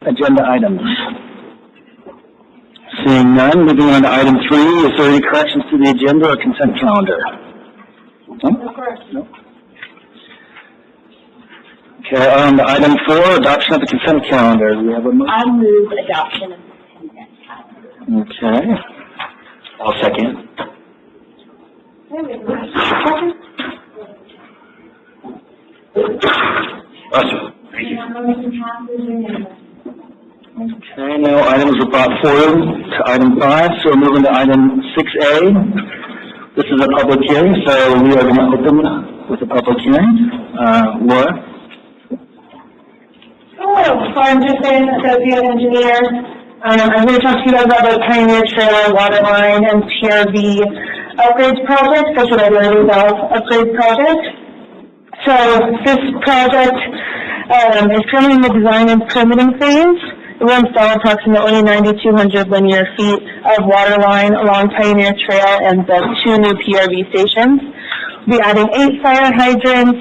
agenda items? Seeing none, moving on to item 3. Is there any corrections to the agenda or consent calendar? No? No. Okay, on to item 4, adoption of the consent calendar. Do we have a motion? I move adoption of the consent calendar. Okay. I'll second. Awesome. Thank you. Okay, no items were brought forward to item 5, so we're moving to item 6A. This is a public hearing, so we are going to open with a public hearing. Laura? Hello, so I'm just an associate engineer. I'm going to talk to you guys about the Pioneer Trail water line and PRV upgrades project, Special Ability Valve upgrade project. So this project is currently in the design and permitting phase. It will install approximately 9,200 linear feet of water line along Pioneer Trail and build 2 new PRV stations. We'll be adding 8 fire hydrants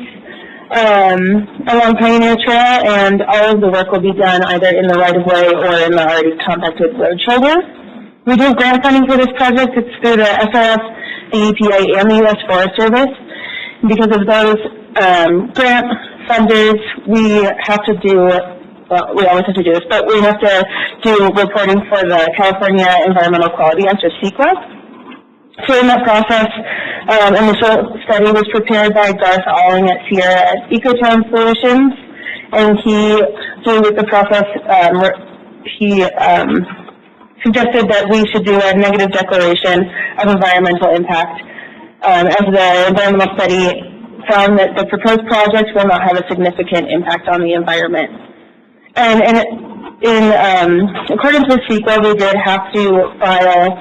along Pioneer Trail, and all of the work will be done either in the right-of-way or in the already compacted road shoulder. We do have grant funding for this project. It's through the SRF, the EPA, and the U.S. Forest Service. Because of those grant funders, we have to do, well, we always have to do this, but we have to do reporting for the California Environmental Quality Act, or CEQA. So in that process, initial study was prepared by Garth Alling at Sierra Ecotown Solutions, and he, during the process, he suggested that we should do a negative declaration of environmental impact, as the environmental study found that the proposed project will not have a significant impact on the environment. And in accordance with CEQA, we did have to file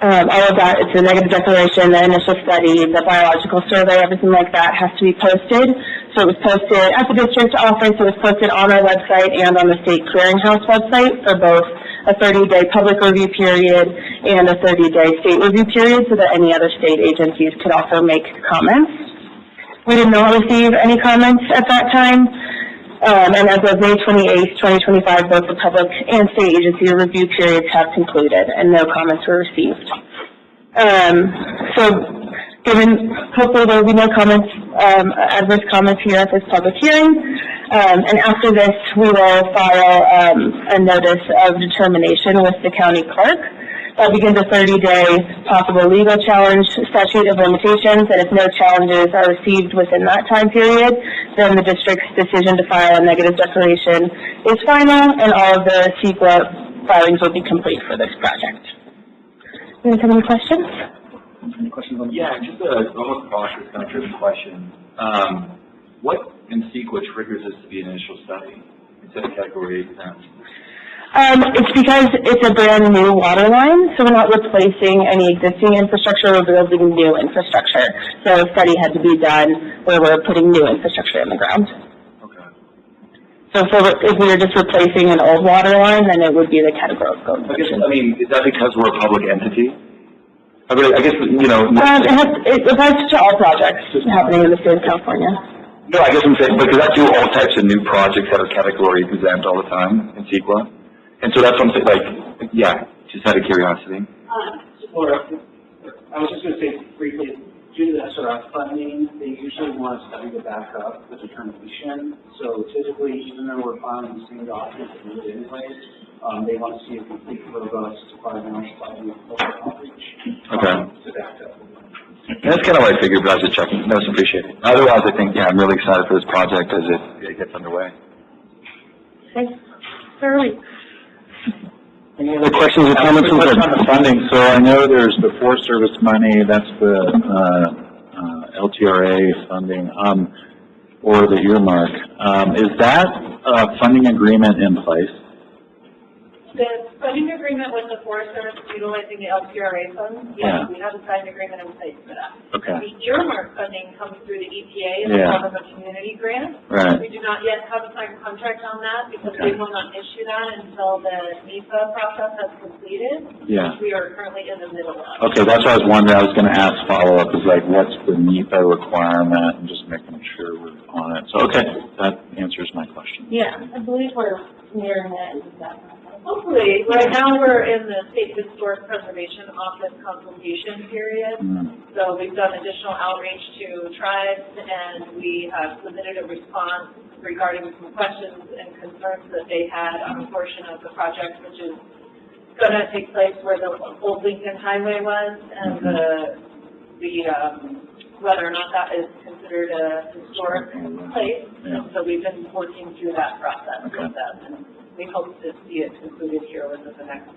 all of that. It's a negative declaration, the initial study, the biological survey, everything like that has to be posted. So it was posted at the district office, it was posted on our website and on the state clearinghouse website for both a 30-day public review period and a 30-day state review period so that any other state agencies could also make comments. We did not receive any comments at that time. And as of May 28th, 2025, both the public and state agency review periods have concluded, and no comments were received. So, hopefully there will be no comments, adverse comments here at this public hearing. And after this, we will file a notice of determination with the county clerk. That begins a 30-day possible legal challenge statute of limitations, and if no challenges are received within that time period, then the district's decision to file a negative declaration is final, and all of the CEQA filings will be complete for this project. Any questions? Any questions on the just a almost cautious, kind of driven question. What in CEQA triggers this to be an initial study instead of Category 8 now? It's because it's a brand new water line, so we're not replacing any existing infrastructure, we're building new infrastructure. So a study had to be done where we're putting new infrastructure in the ground. Okay. So if we were just replacing an old water line, then it would be the categorical. I mean, is that because we're a public entity? I mean, I guess, you know... it applies to all projects happening in the state of California. No, I guess I'm saying, because I do all types of new projects that are category exempt all the time in CEQA. And so that's what I'm saying, like, yeah, just out of curiosity. Laura, I was just going to say briefly, due to the SRF funding, they usually want a study to back up the determination. So typically, even though we're filing the same document that we would anyway, they want to see a complete robust environmental study of outreach to back up. That's kind of what I figured, but I was just checking. No, it's appreciated. Otherwise, I think, I'm really excited for this project as it gets underway. Thanks. Thoroughly. Any other questions or comments on the funding? So I know there's the Forest Service money, that's the LTRA funding, or the earmark. Is that funding agreement in place? The funding agreement with the Forest Service utilizing the LTRA funds, yes, we have a signed agreement in place for that. Okay. The earmark funding comes through the EPA and the Department of Community Grant. Right. We do not yet have a signed contract on that because they will not issue that until the NEPA process has completed, which we are currently in the middle of. Okay, that's what I was wondering. I was going to ask follow-up is like, what's the NEPA requirement, and just making sure we're on it. So, okay, that answers my question. Yeah, I believe we're nearing the end of that process. Hopefully, right now we're in the State Historic Preservation Office consultation period. So we've done additional outreach to tribes, and we have submitted a response regarding some questions and concerns that they had on a portion of the project, which is going to take place where the old Lincoln Highway was, and whether or not that is considered a historic place. Yeah. So we've been working through that process Okay. with them, and we hope to see it concluded here within the next,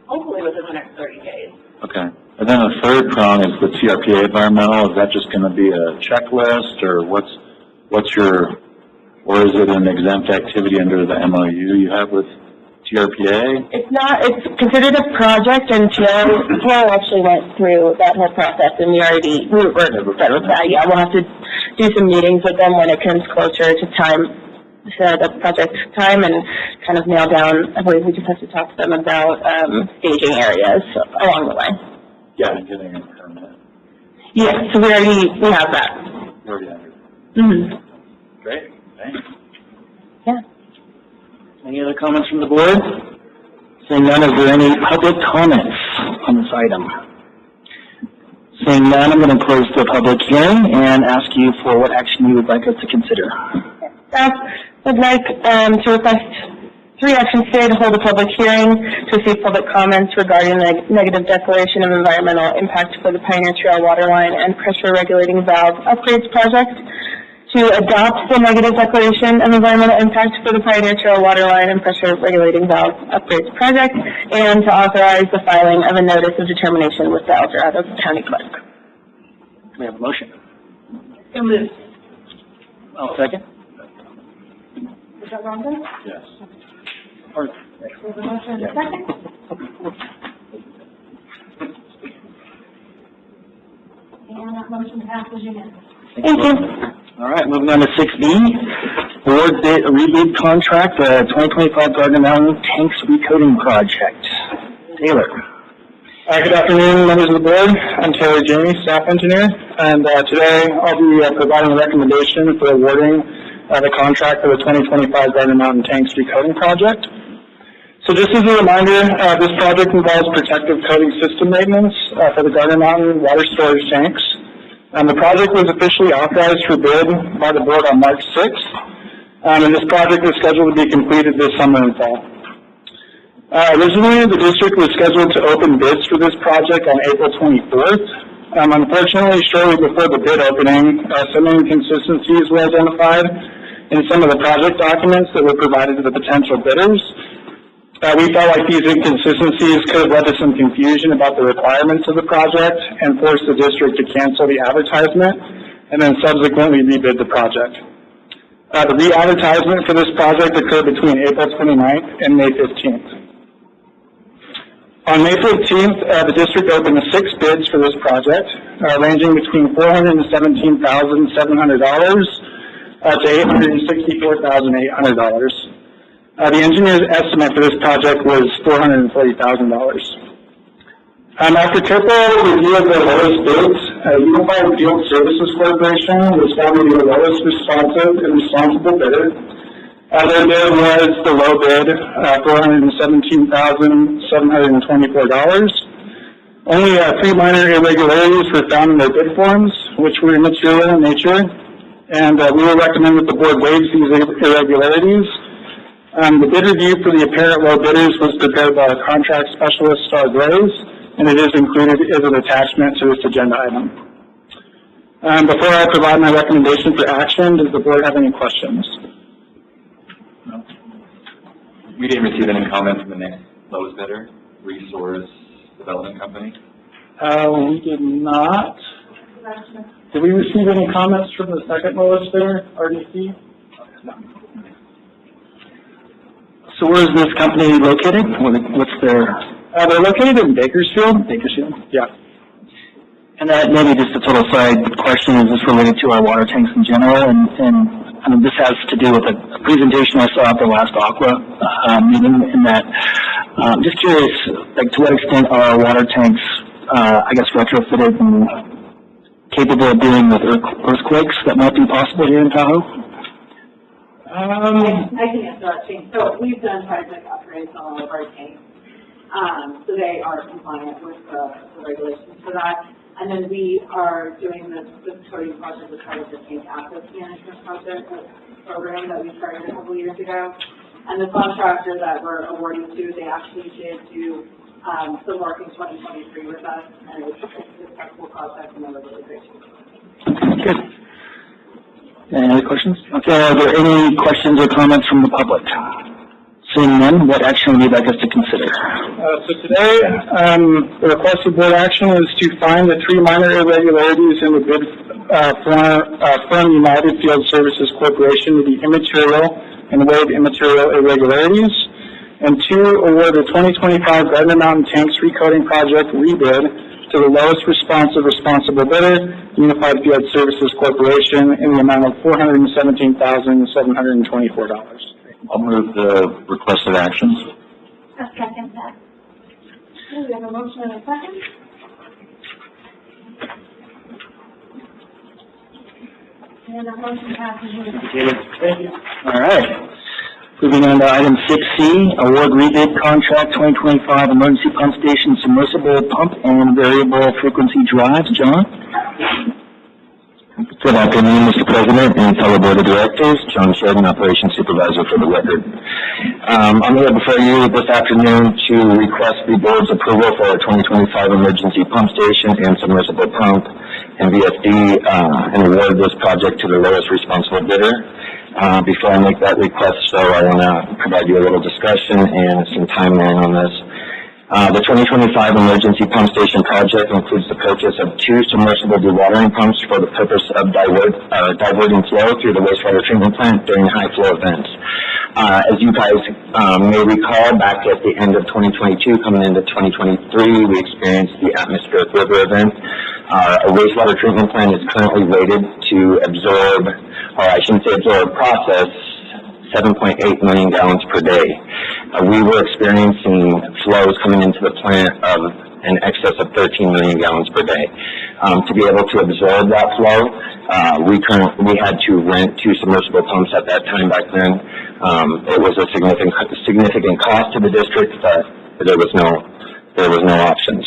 hopefully within the next 30 days. Okay. And then the third prong is the TRPA environmental. Is that just going to be a checklist, or what's your, or is it an exempt activity under the MOU you have with TRPA? It's not, it's considered a project, and TR actually went through that whole process, and we were done with that. Yeah, we'll have to do some meetings with them when it comes closer to time, the project time, and kind of nail down, I believe we just have to talk to them about staging areas along the way. Yeah, and getting a permit. Yeah, so we have that. You already have it. Mm-hmm. Great, thanks. Yeah. Any other comments from the board? Seeing none, is there any public comments on this item? Seeing none, I'm going to close the public hearing and ask you for what action you would like us to consider. Staff would like to request 3 actions today: to hold a public hearing, to receive public comments regarding the negative declaration of environmental impact for the Pioneer Trail Waterline and Pressure Regulating Valve Upgrades Project, to adopt the negative declaration of environmental impact for the Pioneer Trail Waterline and Pressure Regulating Valve Upgrades Project, and to authorize the filing of a notice of determination with the El Dorado County Clerk. Do we have a motion? So moved. I'll second. Is that wrong, then? Yes. Or, There's a motion and a second. And that motion passes unanimously. Thank you. all right, moving on to 6B, board bid, rebid contract, 2025 Gardner Mountain Tanks Recoating Project. Taylor. Good afternoon, members of the board. I'm Taylor Jamie, staff engineer, and today I'll be providing a recommendation for awarding the contract for the 2025 Gardner Mountain Tanks Recoating Project. So just as a reminder, this project involves protective coating system maintenance for the Gardner Mountain water storage tanks. The project was officially authorized for bid by the board on March 6th, and this project is scheduled to be completed this summer and fall. Originally, the district was scheduled to open bids for this project on April 24th. Unfortunately, shortly before the bid opening, some inconsistencies were identified in some of the project documents that were provided to the potential bidders. We felt like these inconsistencies could have led to some confusion about the requirements of the project and forced the district to cancel the advertisement and then subsequently rebid the project. The re-advertisement for this project occurred between April 29th and May 15th. On May 15th, the district opened 6 bids for this project, ranging between $417,700 to $864,800. The engineer's estimate for this project was $440,000. After careful review of the lowest bids, Unified Field Services Corporation was found to be the lowest responsive and responsible bidder. Their bid was the low bid, $417,724. Only 3 minor irregularities were found in their bid forms, which were immaterial in nature, and we will recommend that the board waives these irregularities. The bid review for the apparent low bidders was prepared by our contract specialist, Star Graves, and it is included as an attachment to this agenda item. Before I provide my recommendation for action, does the board have any questions? No. We didn't receive any comment from the next lowest bidder, Resource Development Company. We did not. Did we receive any comments from the second lowest bidder, RDC? No. So where is this company located? What's their? They're located in Bakersfield. Bakersfield? Yeah. And that maybe just a total side question, is this related to our water tanks in general? And I mean, this has to do with a presentation I saw at the last Aqua meeting, in that just curious, like, to what extent are our water tanks, I guess, retrofitted and capable of dealing with earthquakes that might be possible here in Tahoe? I can answer that, Shane. So we've done project upgrades on all of our tanks. So they are compliant with the regulations for that. And then we are doing this coating project as part of the tank asset management project program that we started a couple years ago. And the contractor that we're awarding to, they actually did do some work in 2023 with us, and it was a successful project, and they were really great. Good. Any other questions? Okay, are there any questions or comments from the public? Seeing none, what action would you like us to consider? So today, the requested board action is to find the 3 minor irregularities in the bid from United Field Services Corporation to be immaterial and waive immaterial irregularities. And 2, award the 2025 Gardner Mountain Tanks Recoating Project rebid to the lowest responsive responsible bidder, Unified Field Services Corporation, in the amount of $417,724. I'll move the requested actions. I'll second that. We have a motion and a second. And the motion passes unanimously. Thank you. All right. Moving on to item 6C, award rebid contract 2025 emergency pump station submersible pump and variable frequency drives. John? Good afternoon, Mr. President and fellow board of directors. John Sheridan, Operations Supervisor for the record. I'm here before you this afternoon to request the board's approval for our 2025 emergency pump station and submersible pump and VFD and award this project to the lowest responsible bidder. Before I make that request, so I want to provide you a little discussion and some timeline on this. The 2025 emergency pump station project includes the purchase of 2 submersible dewatering pumps for the purpose of diverting flow through the wastewater treatment plant during high flow events. As you guys may recall, back at the end of 2022, coming into 2023, we experienced the atmospheric river event. A wastewater treatment plant is currently rated to absorb, or I shouldn't say absorb, process 7.8 million gallons per day. We were experiencing flows coming into the plant of in excess of 13 million gallons per day. To be able to absorb that flow, we had to rent 2 submersible pumps at that time back then. It was a significant cost to the district, but there was no options.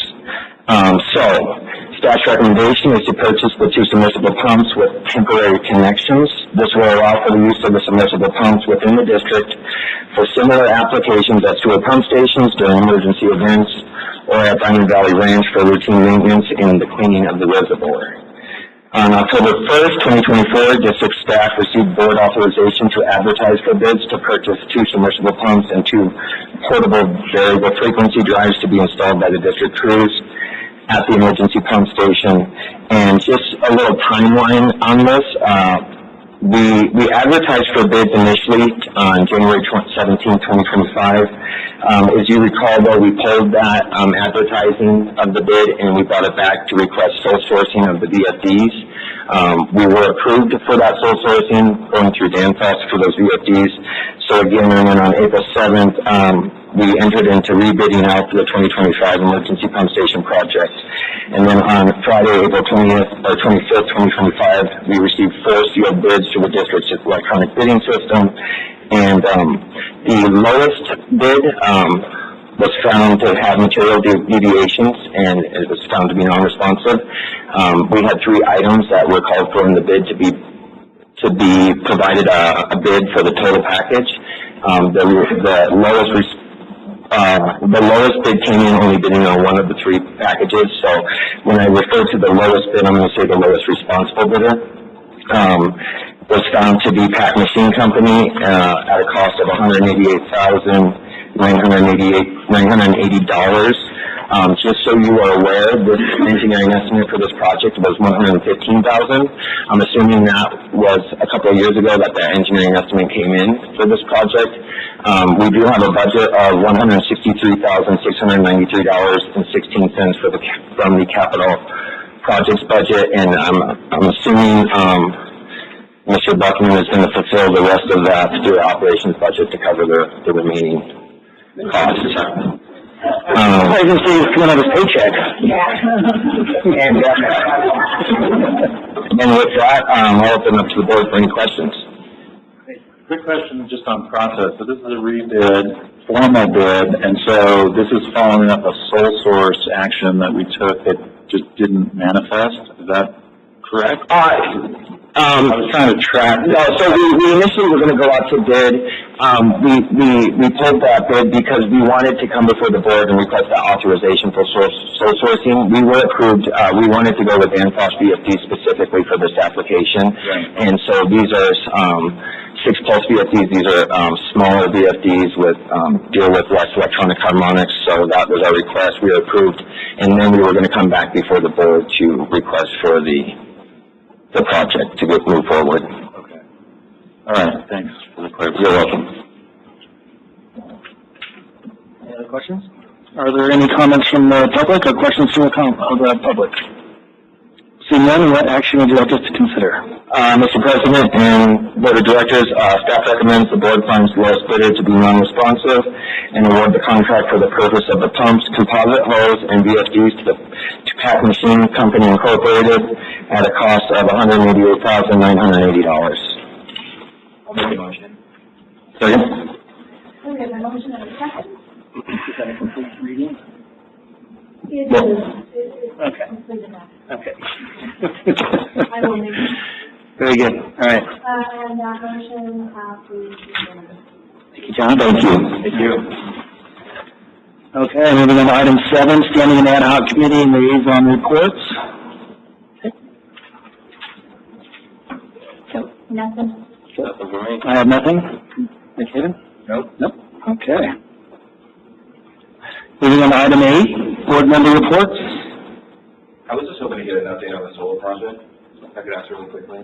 Staff's recommendation is to purchase the 2 submersible pumps with temporary connections. This will allow for the use of the submersible pumps within the district for similar applications at sewer pump stations during emergency events or at Diamond Valley Ranch for routine maintenance and the cleaning of the reservoir. On October 1st, 2024, district staff received board authorization to advertise for bids to purchase 2 submersible pumps and 2 portable variable frequency drives to be installed by the district crews at the emergency pump station. And just a little timeline on this, we advertised for bids initially on January 17, 2025. As you recall, though, we pulled that advertising of the bid and we brought it back to request sole sourcing of the VFDs. We were approved for that sole sourcing going through DanFoss for those VFDs. So again, and then on April 7th, we entered into rebidding out for the 2025 emergency pump station project. And then on Friday, April 25th, 2025, we received 4 sealed bids through the district's electronic bidding system. And the lowest bid was found to have material deviations, and it was found to be non-responsive. We had 3 items that were called for in the bid to be provided a bid for the total package. The lowest bid came in only bidding on 1 of the 3 packages. So when I refer to the lowest bid, I'm going to say the lowest responsible bidder was found to be Pack Machine Company at a cost of $188,980. Just so you are aware, this engineering estimate for this project was $115,000. I'm assuming that was a couple of years ago that engineering estimate came in for this project. We do have a budget of $163,693.16 from the capital projects budget, and I'm assuming Mr. Buckman is going to fulfill the rest of that through the operations budget to cover the remaining costs. I was going to say he's coming out of his paycheck. And with that, I'll open up to the board for any questions. quick question just on process. So this is a rebid, formal bid, and so this is following up a sole source action that we took that just didn't manifest. Is that correct? I was trying to track. No, so we initially were going to go out to bid. We pulled that bid because we wanted to come before the board and request that authorization for sole sourcing. We were approved. We wanted to go with AD-HOC VFD specifically for this application. Right. And so these are 6+ VFDs. These are smaller VFDs with deal with less electronic harmonics. So that was our request. We were approved, and then we were going to come back before the board to request for the project to move forward. Okay. All right. Thanks for the clarification. You're welcome. Any other questions? Are there any comments from the public or questions from the public? Seeing none, what action would you like us to consider? Mr. President and Board of Directors, staff recommends the board finds the lowest bidder to be non-responsive and award the contract for the purpose of the pumps, composite hose, and VFDs to Pack Machine Company Incorporated at a cost of $188,980. I'll make a motion. Second? Okay, the motion and a second. Is that a complete reading? It Yes. is. Okay. Completed now. Okay. I will make it. Very good. All right. And that motion passes unanimously. Thank you, John. Thank you. Thank you. Okay, moving on to item 7, standing and ad hoc committee and liaison reports. So, nothing. I have nothing. McKibben? Nope. Nope. Okay. Moving on to item 8, board member reports. I was just hoping to get an update on the solar project, if I could ask really quickly.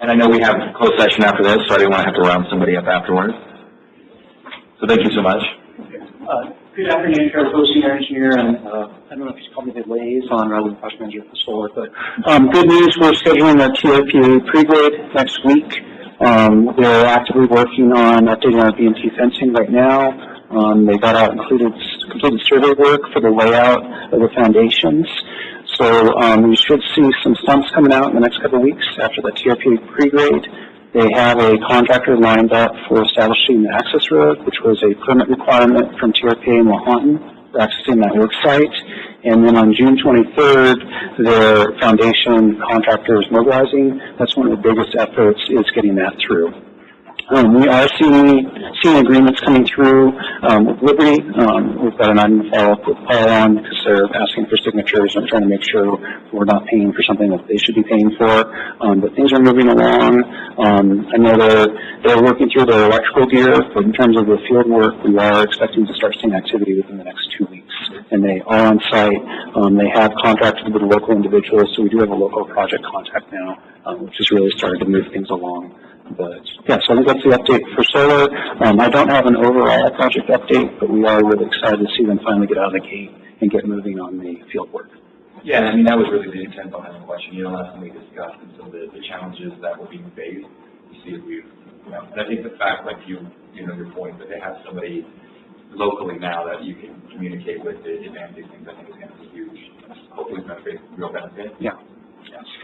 And I know we have a closed session after this, so I didn't want to have to round somebody up afterwards. So thank you so much. Good afternoon, Chair, Senior Engineer, and I don't know if you call me the liaison rather than project manager for solar, but good news, we're scheduling our TRPA pre-grid next week. We're actively working on updating our B&T fencing right now. They got out completed survey work for the layout of the foundations. So we should see some stumps coming out in the next couple of weeks after the TRPA pre-grade. They have a contractor lined up for establishing the access road, which was a permit requirement from TRPA in Lahontan for accessing that work site. And then on June 23rd, their foundation contractor is mobilizing. That's one of the biggest efforts is getting that through. We are seeing agreements coming through with Liberty. We've got an item to follow up with Paul on because they're asking for signatures and trying to make sure we're not paying for something that they should be paying for. But things are moving along. I know they're working through their electrical gear, but in terms of the field work, we are expecting to start seeing activity within the next 2 weeks. And they are on site. They have contracted with local individuals, so we do have a local project contact now, which has really started to move things along. But yeah, so I think that's the update for solar. I don't have an overall project update, but we are really excited to see them finally get out of the gate and get moving on the field work. Yeah, I mean, that was really the intent behind the question. Last time we discussed and some of the challenges that were being faced, to see if we've, and I think the fact, like your point, that they have somebody locally now that you can communicate with to advance these things, I think is going to be huge. Hopefully it's going to be a real benefit. Yeah.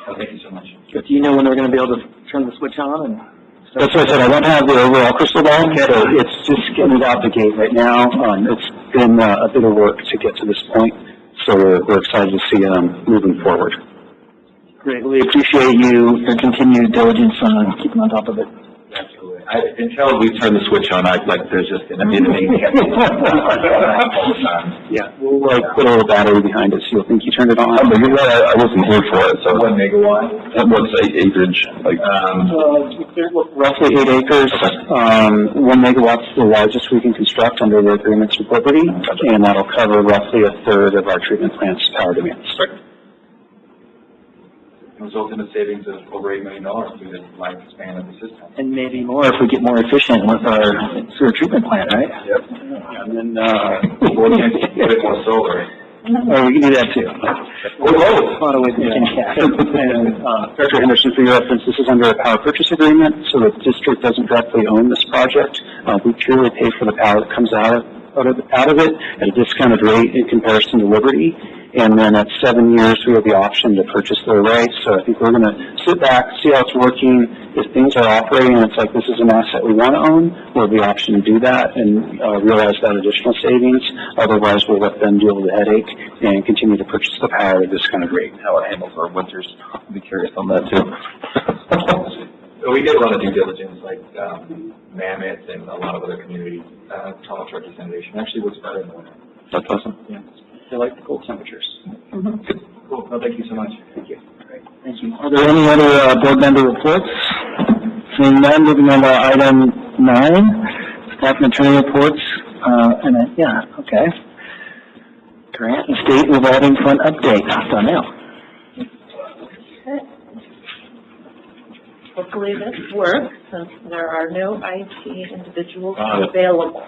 So thank you so much. But do you know when they're going to be able to turn the switch on? That's what I said. I don't have the overall crystal ball, so it's just getting it out the gate right now. It's been a bit of work to get to this point, so we're excited to see them moving forward. Greatly appreciate your continued diligence on keeping on top of it. Absolutely. Until we turn the switch on, there's just going to be the main Yeah, we'll put a little battery behind it, so you'll think you turned it on. But I wasn't here for it, so. 1 megawatt. What's acreage? Roughly 8 acres. 1 megawatt's the largest we can construct under the agreements with Liberty, and that'll cover roughly a third of our treatment plant's power demands. Result in a savings of over $8 million through the lifespan of the system. And maybe more if we get more efficient with our sewer treatment plant, right? Yep. And then, Or we can get more solar. or we can do that too. A lot of ways to make cash. And, Director Henderson, for your reference, this is under a power purchase agreement, so the district doesn't directly own this project. We purely pay for the power that comes out out of it at a discounted rate in comparison to Liberty. And then at 7 years, we have the option to purchase the array. So I think we're going to sit back, see how it's working. If things are operating and it's like this is an asset we want to own, we'll have the option to do that and realize that additional savings. Otherwise, we'll let them deal with the headache and continue to purchase the power at a discounted rate. How it handles our winters. I'll be curious on that too. We did a lot of due diligence, like Mammoth and a lot of other communities. Tahoe truck desalination actually works better in the winter. That's awesome. Yeah. They like the cold temperatures. Cool. No, thank you so much. Thank you. Thank you. Are there any other board member reports? Seeing none, moving on to item 9, staff and attorney reports. Okay. Grant and state revolving fund update. Donnell. Hopefully this works, since there are no IT individuals available.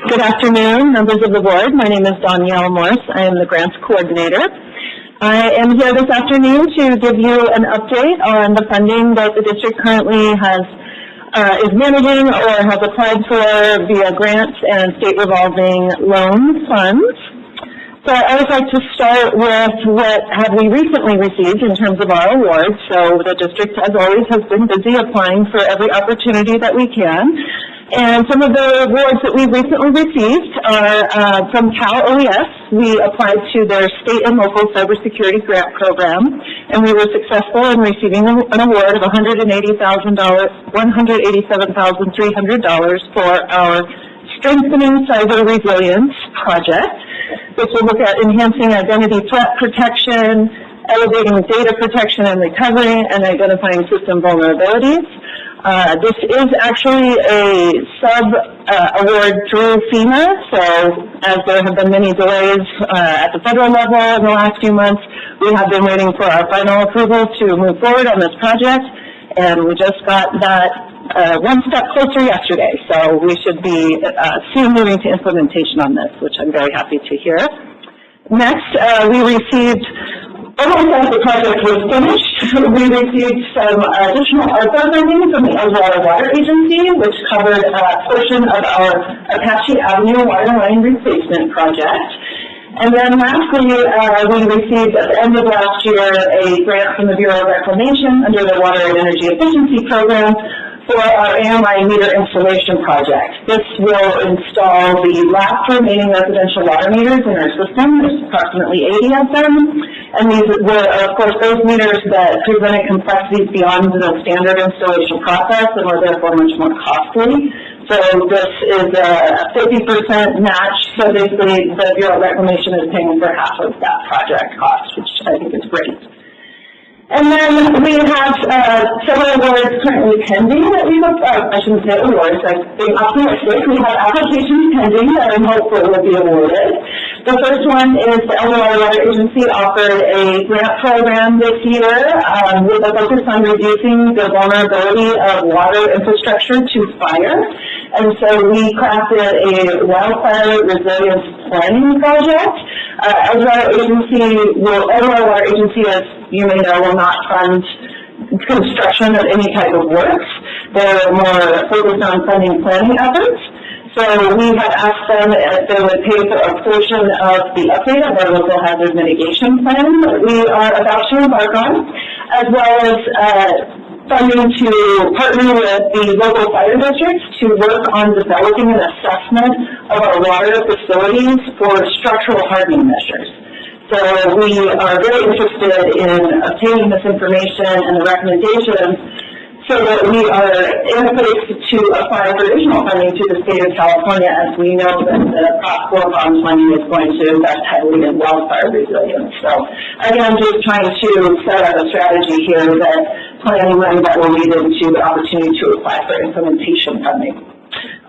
Good afternoon, members of the board. My name is Danielle Morse. I am the grants coordinator. I am here this afternoon to give you an update on the funding that the district currently is managing or has applied for via grants and state revolving loan funds. So I would like to start with what have we recently received in terms of our awards. So the district, as always, has been busy applying for every opportunity that we can. And some of the awards that we've recently received are from Cal OES. We applied to their state and local cybersecurity grant program, and we were successful in receiving an award of $187,300 for our Strengthening Cyber Resilience project. This will look at enhancing identity threat protection, elevating data protection and recovery, and identifying system vulnerabilities. This is actually a sub-award through FEMA, so as there have been many delays at the federal level in the last few months, we have been waiting for our final approval to move forward on this project, and we just got that one step closer yesterday, so we should be soon moving to implementation on this, which I'm very happy to hear. Next, we received, almost as the project was finished, we received some additional ARPA funding from the Edgewater Water Agency, which covered a portion of our Apache Avenue water line replacement project. And then lastly, we received at the end of last year a grant from the Bureau of Reclamation under the Water and Energy Efficiency Program for our AMI meter installation project. This will install the last remaining residential water meters in our system. There's approximately 80 of them. And these were, of course, those meters that presented complexities beyond the standard installation process and were therefore much more costly. So this is a 50% match. So basically, the Bureau of Reclamation is paying for half of that project cost, which I think is great. And then we have several awards currently pending that we look I shouldn't say awards, I'm being optimistic. We have applications pending that I'm hopeful will be awarded. The first one is the Edgewater Water Agency offered a grant program this year with a focus on reducing the vulnerability of water infrastructure to fire. And so we crafted a wildfire resilience planning project. Edgewater Water Agency, as you may know, will not fund construction of any type of works. They're more focused on funding planning efforts. So we had asked them if they would pay for a portion of the update of our local hazard mitigation plan that we are about to embark on, as well as funding to partner with the local fire districts to work on developing an assessment of our water facilities for structural hardening measures. So we are very interested in obtaining this information and the recommendations so that we are in a place to apply for additional funding to the state of California, as we know that the Prop 4 bond money is going to invest heavily in wildfire resilience. So again, just trying to set up a strategy here that planning that will lead into the opportunity to apply for implementation funding.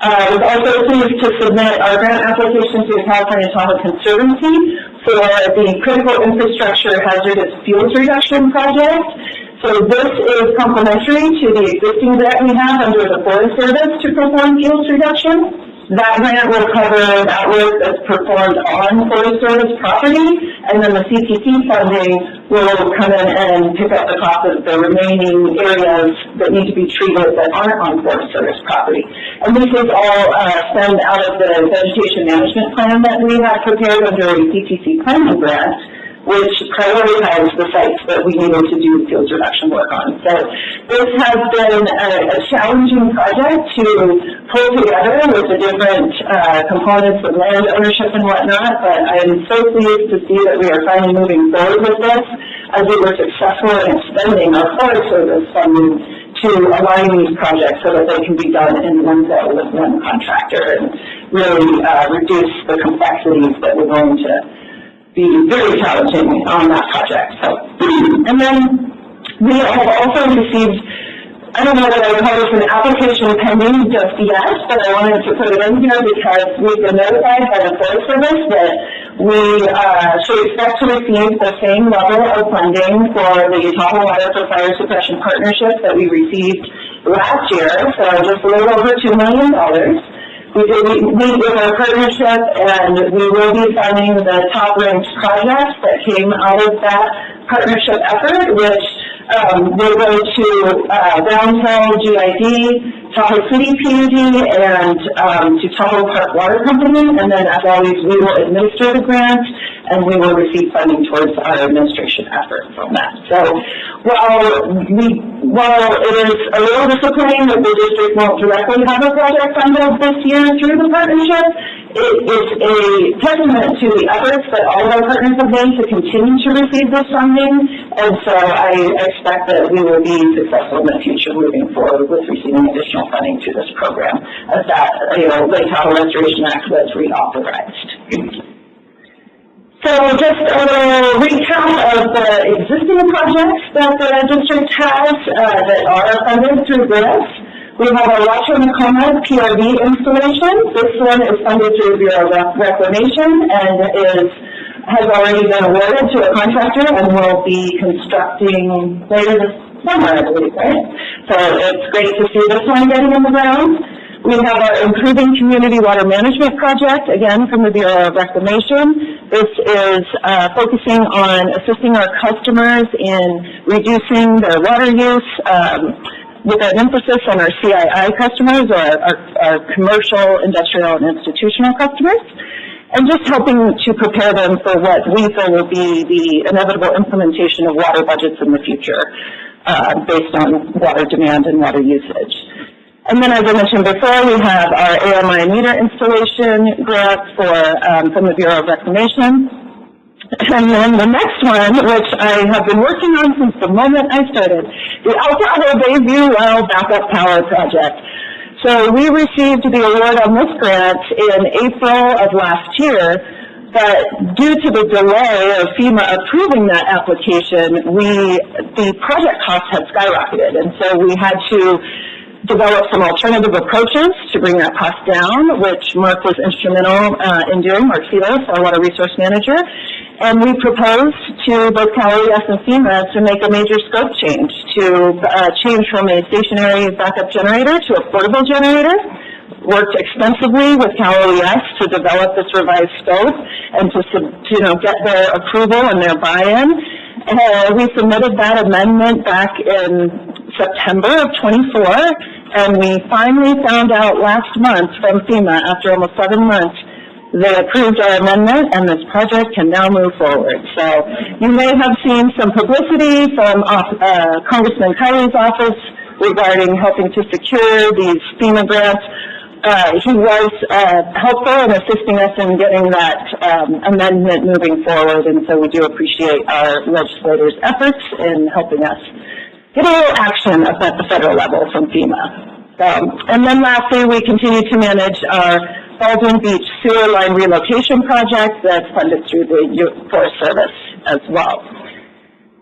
We're also pleased to submit our grant application to the California Tahoe Conservancy for the Critical Infrastructure Hazardous Fuels Reduction Project. So this is complementary to the existing grant we have under the Forest Service to perform fuels reduction. That grant will cover that work that's performed on Forest Service property, and then the CPC funding will come in and pick up the cost of the remaining areas that need to be treated that aren't on Forest Service property. And this is all stemmed out of the vegetation management plan that we have prepared under a CPC planning grant, which prioritized the sites that we needed to do field reduction work on. So this has been a challenging project to pull together with the different components of land ownership and whatnot, but I am so pleased to see that we are finally moving forward with this as we were successful in extending our Forest Service funding to align these projects so that they can be done in one go with one contractor and really reduce the complexities that we're going to be very challenging on that project. So, and then we have also received, I don't know what I would call this an application pending just yet, but I wanted to put it in here because we've been notified by the Forest Service that we should expect to receive the same level of funding for the Tahoe Water for Fire Suppression Partnership that we received last year, so just a little over $2 million. We did meet with our partnership, and we will be funding the top-ranked projects that came out of that partnership effort, which will go to Round Hill GID, Tahoe City PUD, and to Tahoe Park Water Company. And then, as always, we will administer the grant, and we will receive funding towards our administration effort from that. So, while it is a little disappointing that the district won't directly have a project funded this year through the partnership, it is a testament to the efforts that all of our partners have made to continue to receive this funding, and so I expect that we will be successful in the future moving forward with receiving additional funding to this program as that, Lake Tahoe Restoration Act was reauthorized. So just a little recap of the existing projects that the district has that are funded through grants. We have our Wacho Nakoma PRV installation. This one is funded through Bureau of Reclamation and has already been awarded to a contractor and will be constructing later this summer, I believe, right? So it's great to see this one getting in the ground. We have our Improving Community Water Management Project, again, from the Bureau of Reclamation. This is focusing on assisting our customers in reducing their water use with an emphasis on our CII customers, or our commercial, industrial, and institutional customers, and just helping to prepare them for what we feel will be the inevitable implementation of water budgets in the future based on water demand and water usage. And then, as I mentioned before, we have our AMI meter installation grant from the Bureau of Reclamation. And then the next one, which I have been working on since the moment I started, the Tahoe Bayview Well Backup Power Project. So we received the award on this grant in April of last year, but due to the delay of FEMA approving that application, the project costs had skyrocketed, and so we had to develop some alternative approaches to bring that cost down, which Mark was instrumental in doing, Mark Silos, our water resource manager. And we proposed to both Cal OES and FEMA to make a major scope change, to change from a stationary backup generator to a portable generator. Worked extensively with Cal OES to develop this revised scope and to get their approval and their buy-in. We submitted that amendment back in September of 24, and we finally found out last month from FEMA, after almost 7 months, they approved our amendment, and this project can now move forward. So you may have seen some publicity from Congressman Kylie's office regarding helping to secure these FEMA grants. He was helpful in assisting us in getting that amendment moving forward, and so we do appreciate our legislators' efforts in helping us get a little action at the federal level from FEMA. And then lastly, we continue to manage our Baldwin Beach sewer line relocation project that's funded through the Forest Service as well.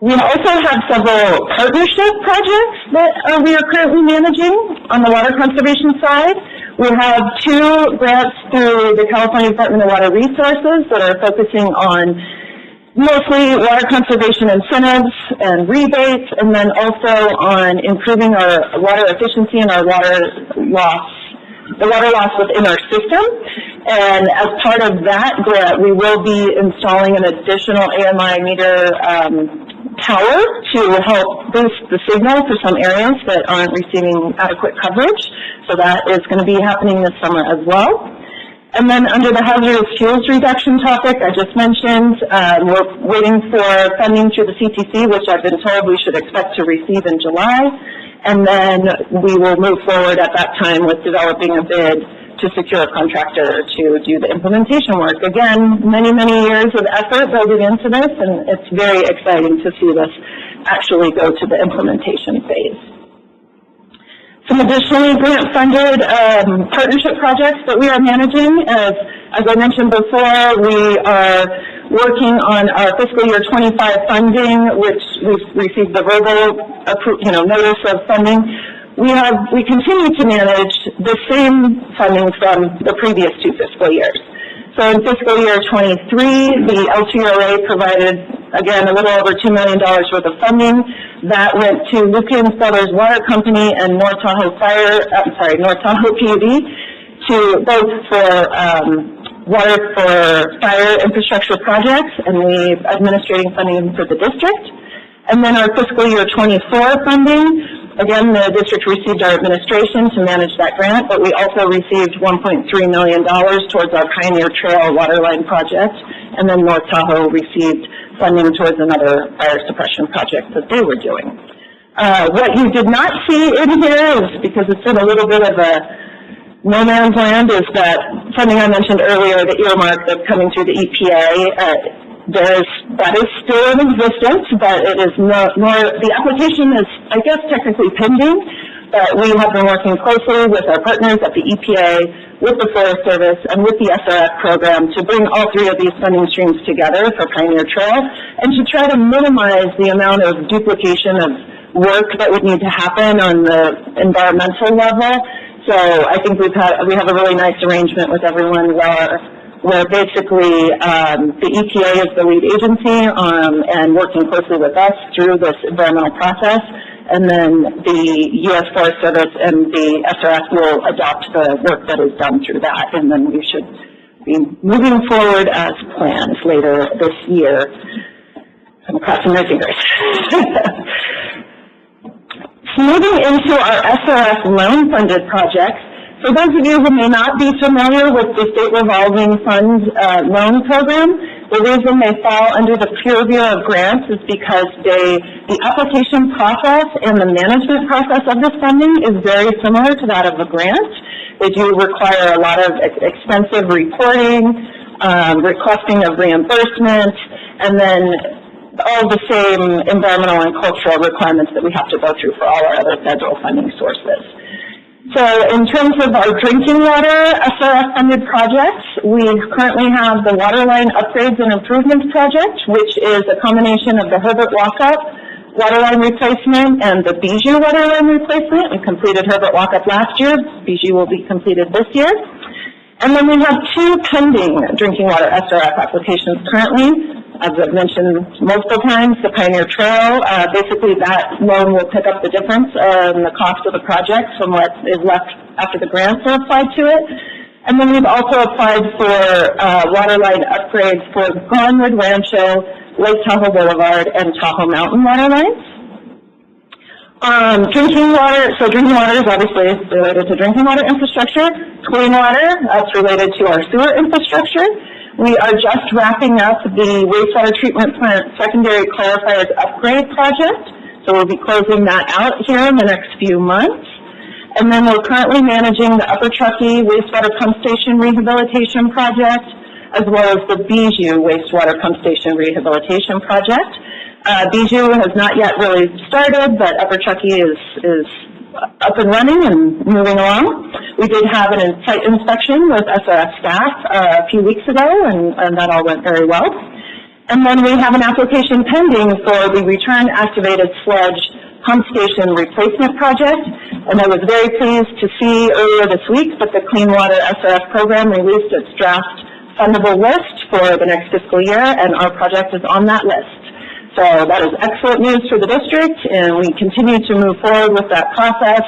We also have several partnership projects that we are currently managing on the water conservation side. We have 2 grants through the California Department of Water Resources that are focusing on mostly water conservation incentives and rebates, and then also on improving our water efficiency and our water loss the water loss within our system. And as part of that grant, we will be installing an additional AMI meter tower to help boost the signal for some areas that aren't receiving adequate coverage. So that is going to be happening this summer as well. And then under the hazardous fuels reduction topic I just mentioned, we're waiting for funding through the CTC, which I've been told we should expect to receive in July. And then we will move forward at that time with developing a bid to secure a contractor to do the implementation work. Again, many, many years of effort building into this, and it's very exciting to see this actually go to the implementation phase. Some additionally grant-funded partnership projects that we are managing. As I mentioned before, we are working on our fiscal year 25 funding, which we've received the verbal notice of funding. We continue to manage the same funding from the previous 2 fiscal years. So in fiscal year 23, the LTRA provided, again, a little over $2 million worth of funding. That went to Lucas Brothers Water Company and North Tahoe PUD to both for water for fire infrastructure projects, and we administrating funding for the district. And then our fiscal year 24 funding, again, the district received our administration to manage that grant, but we also received $1.3 million towards our Pioneer Trail waterline project, and then North Tahoe received funding towards another fire suppression project that they were doing. What you did not see in here is, because it's in a little bit of a no man's land, is that funding I mentioned earlier, the earmark that's coming through the EPA. That is still in existence, but it is the application is, I guess, technically pending, but we have been working closely with our partners at the EPA, with the Forest Service, and with the SRF program to bring all 3 of these funding streams together for Pioneer Trail, and to try to minimize the amount of duplication of work that would need to happen on the environmental level. So I think we have a really nice arrangement with everyone where basically the EPA is the lead agency and working closely with us through this environmental process, and then the U.S. Forest Service and the SRF will adopt the work that is done through that, and then we should be moving forward as planned later this year. I'm crossing my fingers. Moving into our SRF loan-funded projects, for those of you who may not be familiar with the State Revolving Fund loan program, the reason they fall under the purview of grants is because the application process and the management process of this funding is very similar to that of a grant. They do require a lot of extensive reporting, requesting of reimbursement, and then all the same environmental and cultural requirements that we have to go through for all our other federal funding sources. So in terms of our drinking water SRF-funded projects, we currently have the Waterline Upgrades and Improvements Project, which is a combination of the Herbert Walkup waterline replacement and the Bijou waterline replacement. We completed Herbert Walkup last year. Bijou will be completed this year. And then we have 2 pending drinking water SRF applications currently. As I've mentioned multiple times, the Pioneer Trail, basically that loan will pick up the difference in the cost of the project from what is left after the grants are applied to it. And then we've also applied for waterline upgrades for Glenwood Rancho, Lake Tahoe Boulevard, and Tahoe Mountain waterlines. Drinking water is obviously related to drinking water infrastructure. Clean water, that's related to our sewer infrastructure. We are just wrapping up the wastewater treatment plant secondary clarifiers upgrade project, so we'll be closing that out here in the next few months. And then we're currently managing the Upper Truckee wastewater pump station rehabilitation project, as well as the Bijou wastewater pump station rehabilitation project. Bijou has not yet really started, but Upper Truckee is up and running and moving along. We did have an site inspection with SRF staff a few weeks ago, and that all went very well. And then we have an application pending for the return activated sludge pump station replacement project. And I was very pleased to see earlier this week that the Clean Water SRF program released its draft fundable list for the next fiscal year, and our project is on that list. So that is excellent news for the district, and we continue to move forward with that process.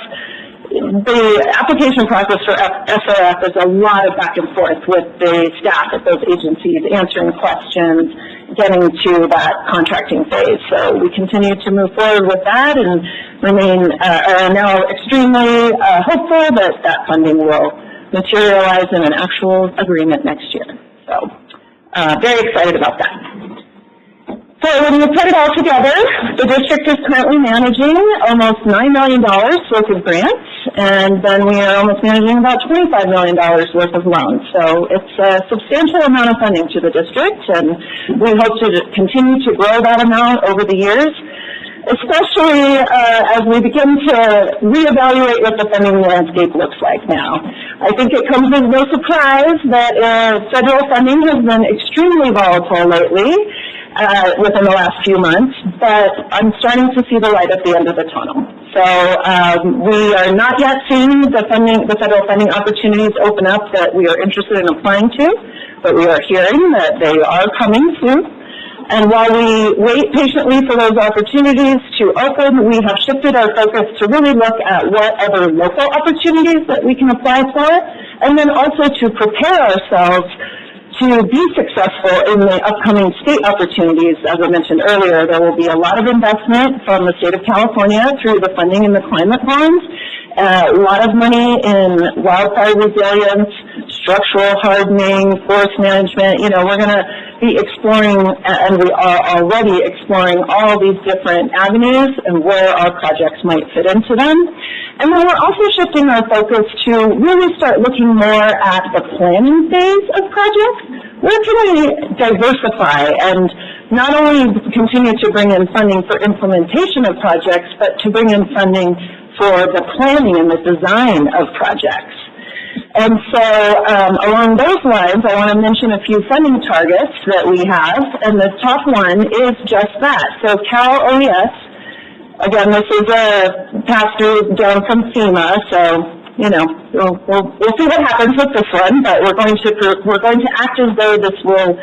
the application process for SRF is a lot of back and forth with the staff at those agencies, answering questions, getting to that contracting phase. So we continue to move forward with that and are now extremely hopeful that that funding will materialize in an actual agreement next year. So very excited about that. So when you put it all together, the district is currently managing almost $9 million worth of grants, and then we are almost managing about $25 million worth of loans. So it's a substantial amount of funding to the district, and we hope to continue to grow that amount over the years, especially as we begin to reevaluate what the funding landscape looks like now. I think it comes as no surprise that federal funding has been extremely volatile lately. Within the last few months, but I'm starting to see the light at the end of the tunnel. So we are not yet seeing the federal funding opportunities open up that we are interested in applying to, but we are hearing that they are coming soon. And while we wait patiently for those opportunities to open, we have shifted our focus to really look at what other local opportunities that we can apply for, and then also to prepare ourselves to be successful in the upcoming state opportunities. As I mentioned earlier, there will be a lot of investment from the state of California through the funding in the climate bonds, a lot of money in wildfire resilience, structural hardening, forest management. You know, we're going to be exploring, and we are already exploring all these different avenues and where our projects might fit into them. And then we're also shifting our focus to really start looking more at the planning phase of projects. Where can we diversify and not only continue to bring in funding for implementation of projects, but to bring in funding for the planning and the design of projects? And so along those lines, I want to mention a few funding targets that we have, and the top one is just that. So Cal OES, again, this is a pass-through down from FEMA, so you know, we'll see what happens with this one, but we're going to act as though this will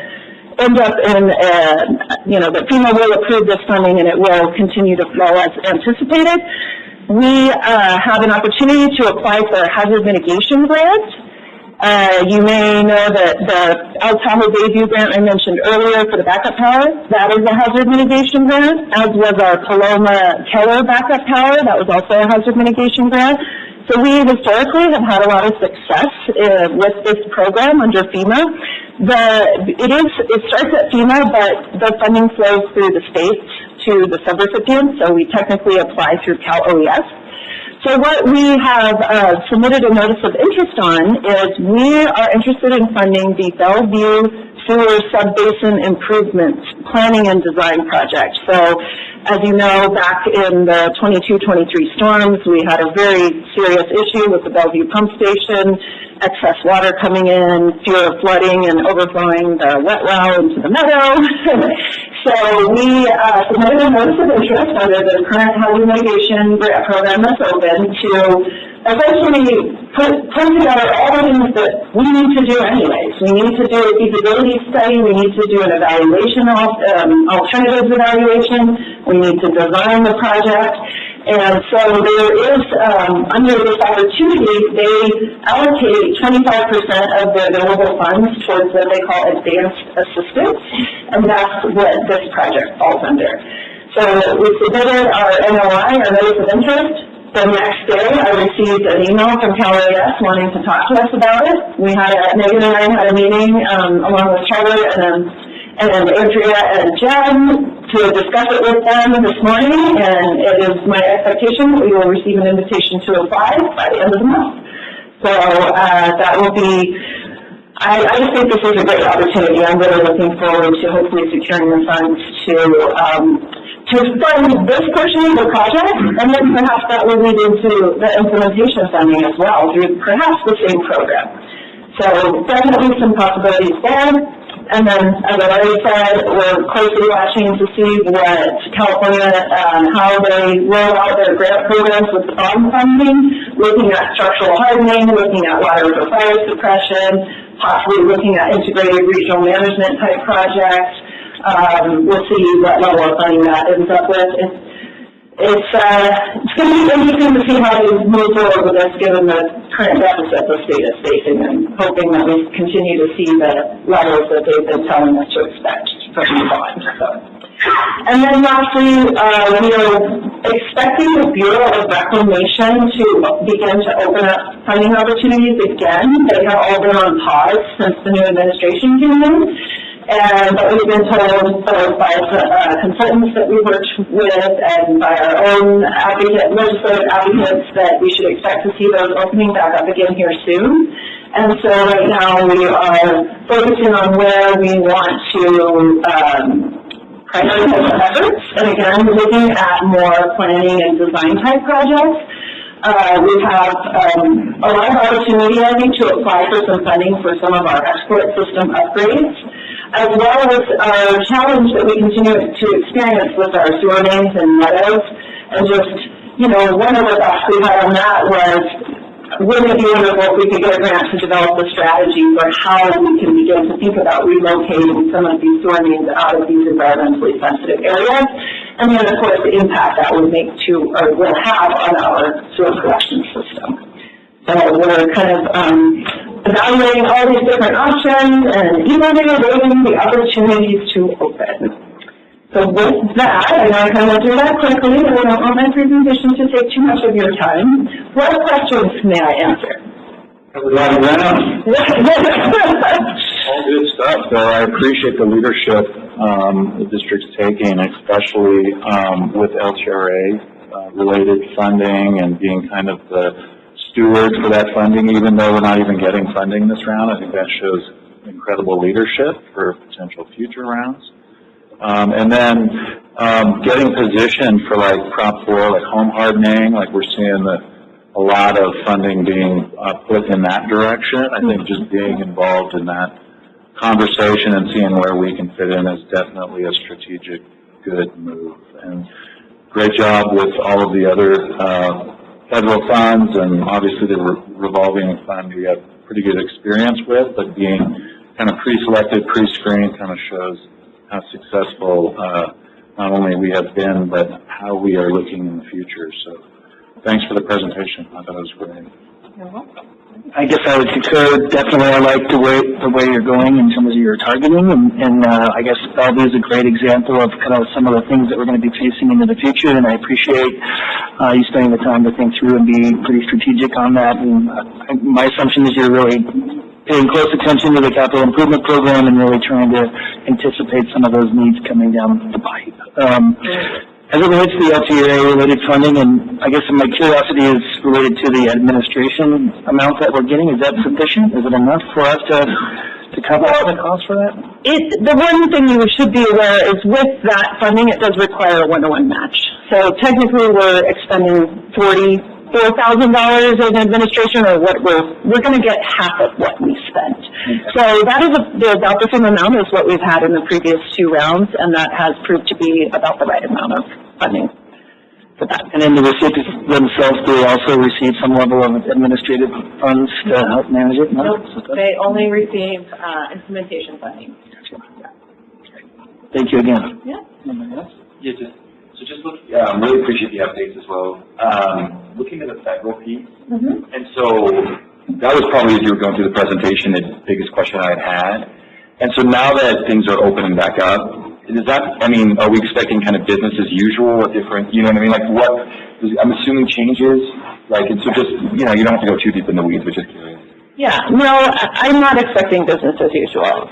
end up in, you know, that FEMA will approve this funding and it will continue to flow as anticipated. We have an opportunity to apply for a hazard mitigation grant. You may know that the Tahoe Bayview grant I mentioned earlier for the backup power, that is a hazard mitigation grant, as was our Paloma Keller backup power, that was also a hazard mitigation grant. So we historically have had a lot of success with this program under FEMA. It starts at FEMA, but the funding flows through the states to the subrecipients, so we technically apply through Cal OES. So what we have submitted a notice of interest on is we are interested in funding the Bellevue Sewer Subbasin Improvements Planning and Design Project. So as you know, back in the 22-23 storms, we had a very serious issue with the Bellevue pump station, excess water coming in, fear of flooding and overflowing the wet well into the meadow. So we submitted a notice of interest under the current hazard mitigation grant program that's open to essentially put together all the things that we need to do anyways. We need to do a feasibility study, we need to do an evaluation, alternatives evaluation, we need to design the project. And so there is, under this opportunity, they allocate 25% of the available funds towards what they call advanced assistance, and that's what this project falls under. So we submitted our NOI, our notice of interest. The next day, I received an email from Cal OES wanting to talk to us about it. Megan and I had a meeting along with Charlie and Andrea and Jen to discuss it with them this morning, and it is my expectation that we will receive an invitation to apply by the end of the month. So that will be, I just think this is a great opportunity. I'm really looking forward to hopefully securing the funds to fund this portion of the project, and then perhaps that will lead into the implementation funding as well through perhaps the same program. So definitely some possibilities there. And then, as I already said, we're closely watching to see what California, how they roll out their grant programs with the bond funding, looking at structural hardening, looking at water for fire suppression, possibly looking at integrated regional management type projects. We'll see what level of funding that ends up with. it's going to be interesting to see how they move forward with this, given the current deficit the state is facing, and hoping that we continue to see the levels that they've been telling us to expect from the bond. So. And then lastly, we are expecting the Bureau of Reclamation to begin to open up funding opportunities again. They have all been on pause since the new administration came in. But we've been told both by consultants that we worked with and by our own legislative advocates that we should expect to see those opening back up again here soon. And so right now we are focusing on where we want to prioritize our efforts. And again, looking at more planning and design type projects. We have a lot of opportunity, I think, to apply for some funding for some of our export system upgrades, as well as our challenge that we continue to experience with our sewer mains and meadows. And just, you know, one of the thoughts we had on that was, wouldn't it be wonderful if we could get a grant to develop a strategy for how we can begin to think about relocating some of these sewer mains out of these environmentally sensitive areas, and then, of course, the impact that would make to, or will have on our sewer collection system. So we're kind of evaluating all these different options and evaluating the opportunities to open. So with that, and I kind of do that quickly, and I don't want my presentation to take too much of your time. What questions may I answer? All good stuff, so I appreciate the leadership the district's taking, especially with LTRA related funding and being kind of the steward for that funding, even though we're not even getting funding this round. I think that shows incredible leadership for potential future rounds. And then getting positioned for like Prop 4, like home hardening, like we're seeing a lot of funding being put in that direction. I think just being involved in that conversation and seeing where we can fit in is definitely a strategic good move. And great job with all of the other federal funds, and obviously the revolving fund we have pretty good experience with, but being kind of pre-selected, pre-screened kind of shows how successful not only we have been, but how we are looking in the future. So thanks for the presentation. I thought it was great. You're welcome. I guess I would concur. Definitely, I like the way you're going in terms of your targeting, and I guess Bellevue is a great example of kind of some of the things that we're going to be facing into the future. And I appreciate you spending the time to think through and be pretty strategic on that. And my assumption is you're really paying close attention to the capital improvement program and really trying to anticipate some of those needs coming down the pipe. As it relates to the LTRA-related funding, and I guess my curiosity is related to the administration amount that we're getting. Is that sufficient? Is it enough for us to cover the cost for that? The one thing you should be aware is with that funding, it does require a 1-to-1 match. So technically, we're expending $44,000 as an administration, or what we're going to get half of what we spent. Okay. So that is about the same amount as what we've had in the previous 2 rounds, and that has proved to be about the right amount of funding for that. And then the recipients themselves, do they also receive some level of administrative funds to help manage it? No, they only receive implementation funding. Thank you again. Yeah. Yeah, really appreciate the updates as well. Looking at the federal piece, and so that was probably, as you were going through the presentation, the biggest question I had. And so now that things are opening back up, are we expecting kind of business as usual or different, you know what I mean? Like I'm assuming changes, and so just, you don't have to go too deep in the weeds, but just curious. Yeah, no, I'm not expecting business as usual.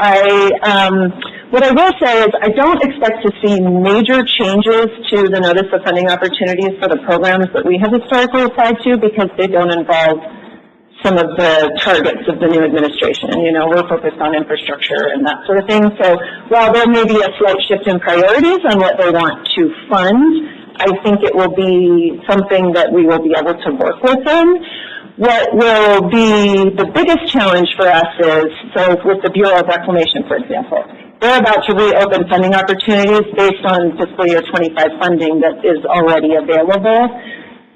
What I will say is I don't expect to see major changes to the notice of funding opportunities for the programs that we have historically applied to, because they don't involve some of the targets of the new administration. We're focused on infrastructure and that sort of thing. So while there may be a slight shift in priorities on what they want to fund, I think it will be something that we will be able to work with them. What will be the biggest challenge for us is, so with the Bureau of Reclamation, for example, they're about to reopen funding opportunities based on fiscal year 25 funding that is already available.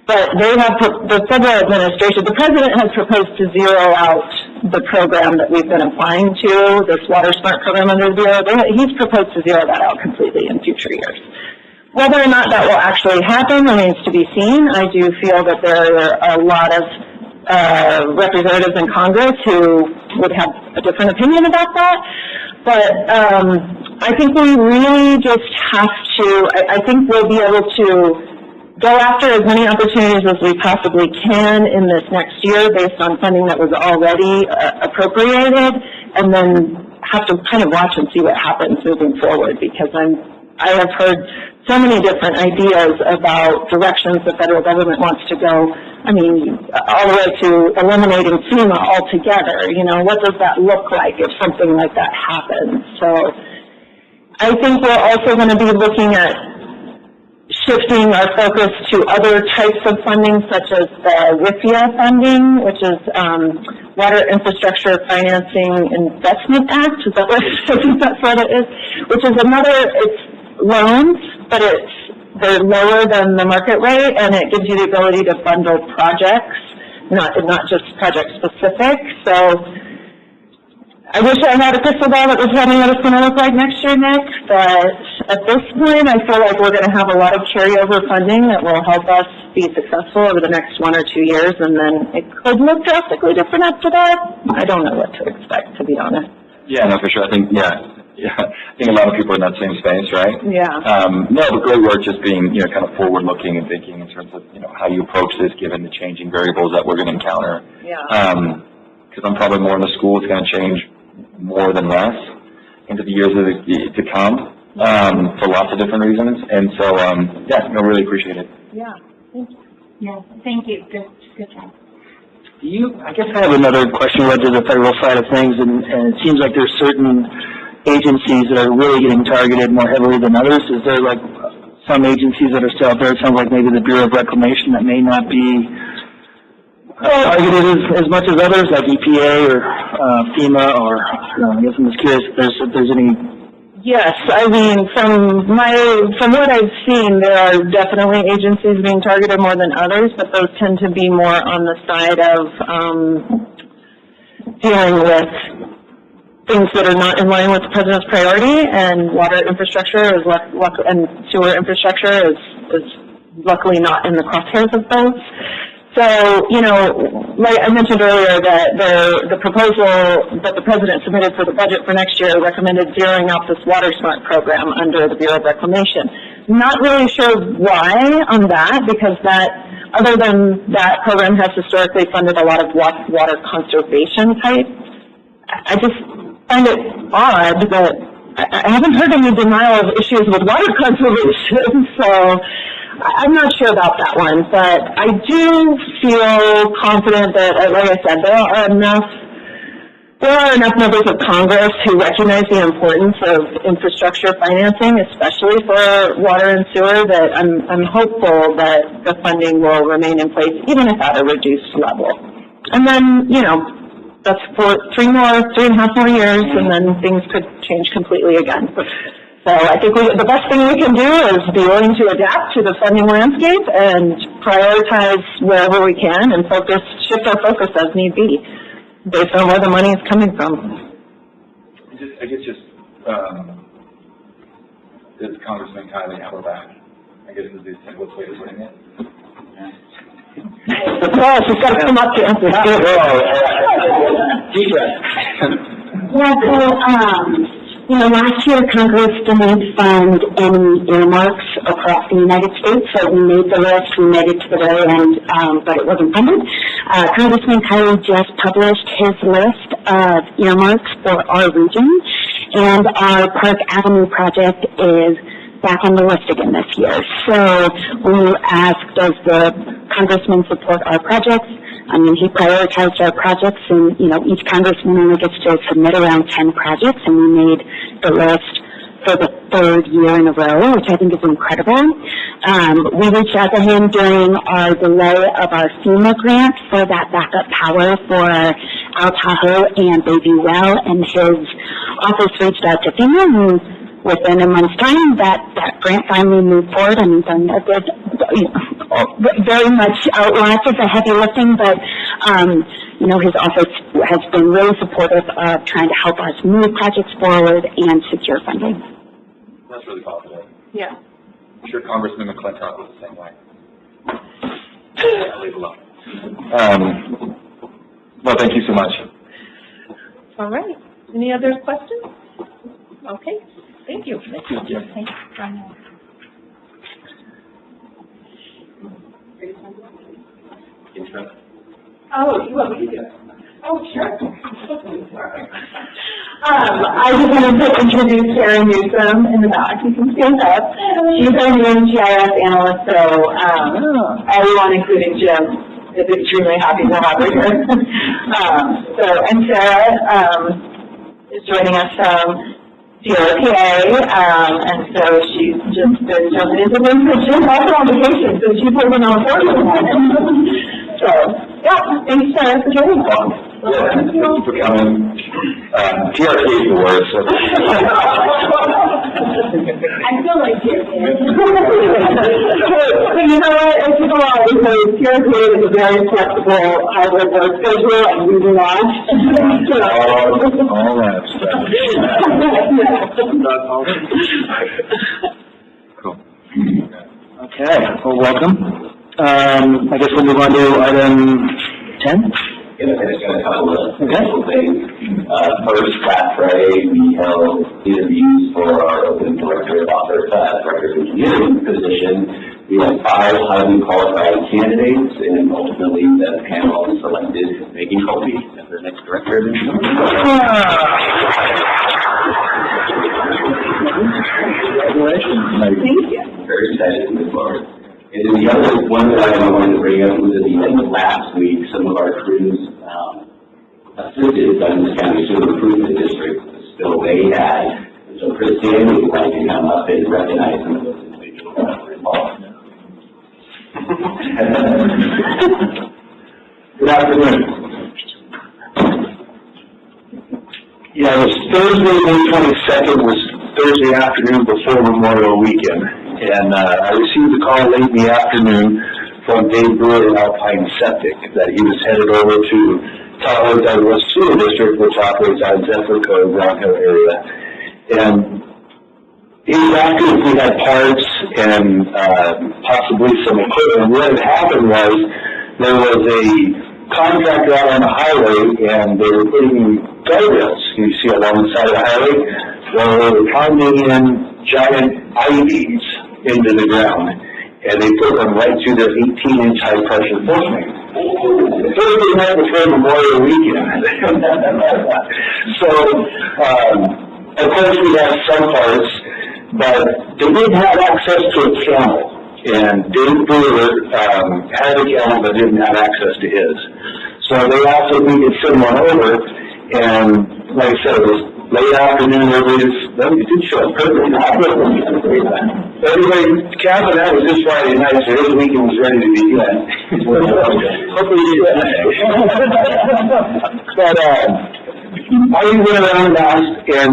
But they have, the federal administration, the president has proposed to zero out the program that we've been applying to, this Water Smart program under the Bureau. He's proposed to zero that out completely in future years. Whether or not that will actually happen remains to be seen. I do feel that there are a lot of representatives in Congress who would have a different opinion about that. But I think we really just have to, I think we'll be able to go after as many opportunities as we possibly can in this next year based on funding that was already appropriated, and then have to kind of watch and see what happens moving forward, because I have heard so many different ideas about directions the federal government wants to go. I mean, all the way to eliminating FEMA altogether. You know, what does that look like if something like that happens? So I think we're also going to be looking at shifting our focus to other types of funding, such as the WIFIA funding, which is Water Infrastructure Financing Investment Act. Is that what I think that's what it is? Which is another, it's loans, but they're lower than the market rate, and it gives you the ability to bundle projects, not just project specific. So I wish I had a crystal ball that was telling me what it's going to look like next year, Nick, but at this point, I feel like we're going to have a lot of carryover funding that will help us be successful over the next 1 or 2 years, and then it could look drastically different after that. I don't know what to expect, to be honest. Yeah, no, for sure. I think, I think a lot of people are in that same space, right? Yeah. No, but great work just being, kind of forward-looking and thinking in terms of, how you approach this given the changing variables that we're going to encounter. Yeah. Because I'm probably more in the school, it's going to change more than less into the years to come, for lots of different reasons. And so, really appreciate it. Yeah. Thank you. Yeah, thank you. Good job. I guess I have another question related to the federal side of things, and it seems like there's certain agencies that are really getting targeted more heavily than others. Is there like some agencies that are still out there? It sounds like maybe the Bureau of Reclamation that may not be targeted as much as others, like EPA or FEMA, or I guess I'm just curious if there's any. Yes, I mean, from what I've seen, there are definitely agencies being targeted more than others, but those tend to be more on the side of dealing with things that are not in line with the president's priority, and water infrastructure and sewer infrastructure is luckily not in the crosshairs of those. So, like I mentioned earlier, that the proposal that the president submitted for the budget for next year recommended zeroing out this Water Smart program under the Bureau of Reclamation. Not really sure why on that, because other than that program has historically funded a lot of water conservation type. I just find it odd that I haven't heard any denial of issues with water conservation, so I'm not sure about that one, but I do feel confident that, like I said, there are enough members of Congress who recognize the importance of infrastructure financing, especially for water and sewer, that I'm hopeful that the funding will remain in place, even if at a reduced level. And then, that's for 3.5 more years, and then things could change completely again. So I think the best thing we can do is be willing to adapt to the funding landscape and prioritize wherever we can, and shift our focus as need be, based on where the money is coming from. I guess does Congressman Kiley have her back? I guess is the simplest way to putting it. Well, she's got to come up to answer that. Last year Congress didn't fund any earmarks across the United States, so we made the list, we made it to the very end, but it wasn't funded. Congressman Kiley just published his list of earmarks for our region, and our Park Avenue project is back on the list again this year. So when you ask, does the congressman support our projects? I mean, he prioritized our projects, and, each congressman only gets to submit around 10 projects, and we made the list for the 3rd year in a row, which I think is incredible. We reached out to him during our delay of our FEMA grant for that backup power for Tahoe and Bayview Well, and his office reached out to FEMA, and within a month's time, that grant finally moved forward, and very much outlasted the heavy lifting, but his office has been really supportive of trying to help us move projects forward and secure funding. That's really positive. Yeah. I'm sure Congressman McClintock was the same way. I'll leave it alone. Well, thank you so much. All right. Any other questions? Okay. Thank you. Thank you. Thank you. Oh, you want me to do it? Oh, sure. I just wanted to introduce Sarah Newsom in the back. You can stand up. She's our new GIS analyst, so everyone, including Jim, is extremely happy to have her here. And Sarah is joining us from DRPA, and so she's just been jumping into things, but she's also on vacation, so she's holding on for So, yeah, thanks, Sarah, for joining us. Yeah, thank you for coming. TRT is the word, so. I feel like TRT. But you know what, it's a lot, because TRT is a very flexible hybrid work schedule, and we do not. All that stuff. Cool. Okay, well, welcome. I guess we'll move on to item 10. Yeah, I just got a couple of things. First, last Friday, we held interviews for our open director of engineering position. We had 5 highly qualified candidates, and ultimately the panel selected Megan Colby as our next director of engineering. Congratulations. Thank you. Very excited to move forward. And then the other one that I wanted to bring up was at the end of last week, some of our crews assisted Douglas County Sewer Improvement District spill they had. And so Chris Stanley would like to come up and recognize some of those individuals that were involved. Good afternoon. Yeah, it was Thursday, May 22nd, was Thursday afternoon before Memorial Weekend. And I received a call late in the afternoon from Dave Brewer in Alpine Septic that he was headed over to Tahoe Douglas Sewer District, which operates out of Zephyr Cove, Round Hill area. And he was asking if we had parts and possibly some equipment. What had happened was there was a contractor out on the highway, and they were putting guardrails, you see along the side of the highway. Well, they were pounding in giant IVs into the ground, and they put them right through their 18-inch high-pressure force main. Thursday night before Memorial Weekend. So, of course, we have some parts, but they didn't have access to a camel, and Dave Brewer had a camel but didn't have access to his. So they asked if we could send one over, and like I said, it was late afternoon, everybody did show up perfect. Everybody, Catherine, that was this Friday night, so his weekend was ready to begin. Hopefully you did that. But I went around and asked, and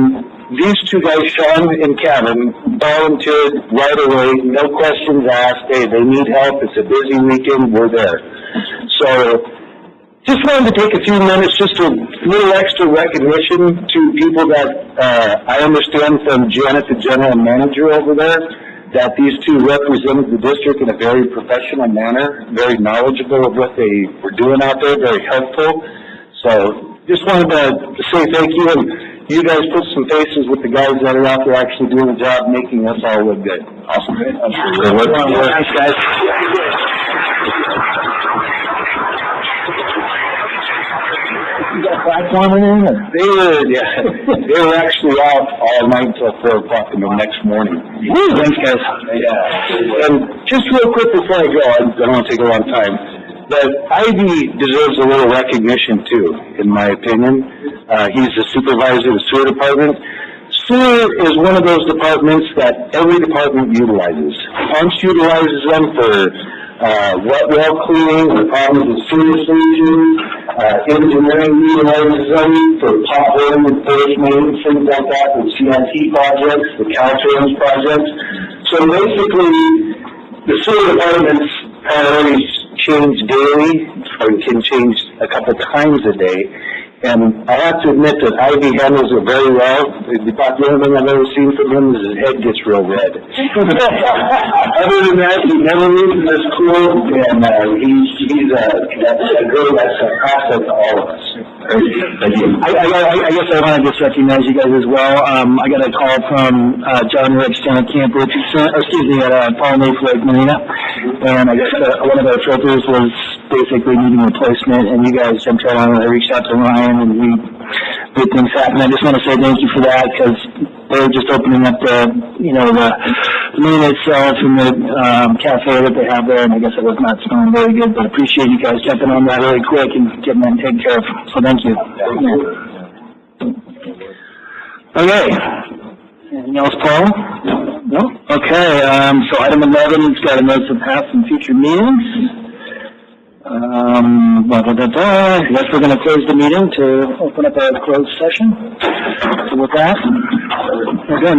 these two guys, Sean and Kevin, volunteered right away, no questions asked. Hey, they need help, it's a busy weekend, we're there. So, just wanted to take a few minutes, just a little extra recognition to people that I understand from Janet, the general manager over there, that these two represented the district in a very professional manner, very knowledgeable of what they were doing out there, very helpful. So just wanted to say thank you, and you guys put some faces with the guys that are out there actually doing the job, making us all look good. Awesome. Absolutely. Thanks, guys. You got a platform in there? They were actually out all night until 4 o'clock in the next morning. Thanks, guys. Yeah. And just real quick before I go, I don't want to take a long time, but Ivy deserves a little recognition too, in my opinion. He's the supervisor of the sewer department. Sewer is one of those departments that every department utilizes. Pumps utilizes them for wet well cleaning, or problems with sewer solutions. Engineering utilizes them for potholing and force main, things like that, with CIT projects, the Caltrans projects. So basically, the sewer department's priorities change daily, or can change a couple times a day. And I have to admit that Ivy handles it very well. About the only thing I've ever seen from him is his head gets real red. Other than that, he never loses his cool, and he's a girl that's a asset to all of us. Thank you. I guess I want to just recognize you guys as well. I got a call from John Ricks down at Camp Richardson, at Palm Leaf Lake Marina, and I guess one of our filters was basically needing replacement, and you guys jumped right on it. I reached out to Ryan, and we made things happen. I just want to say thank you for that, because they're just opening up the marina itself and the cafe that they have there, and I guess it was not smelling very good, but appreciate you guys jumping on that really quick and getting that taken care of. So thank you. Okay. Anything else, Paul? No? Okay, so item 11's got a notice of past and future meetings. I guess we're going to close the meeting to open up a closed session. So with that, we're done.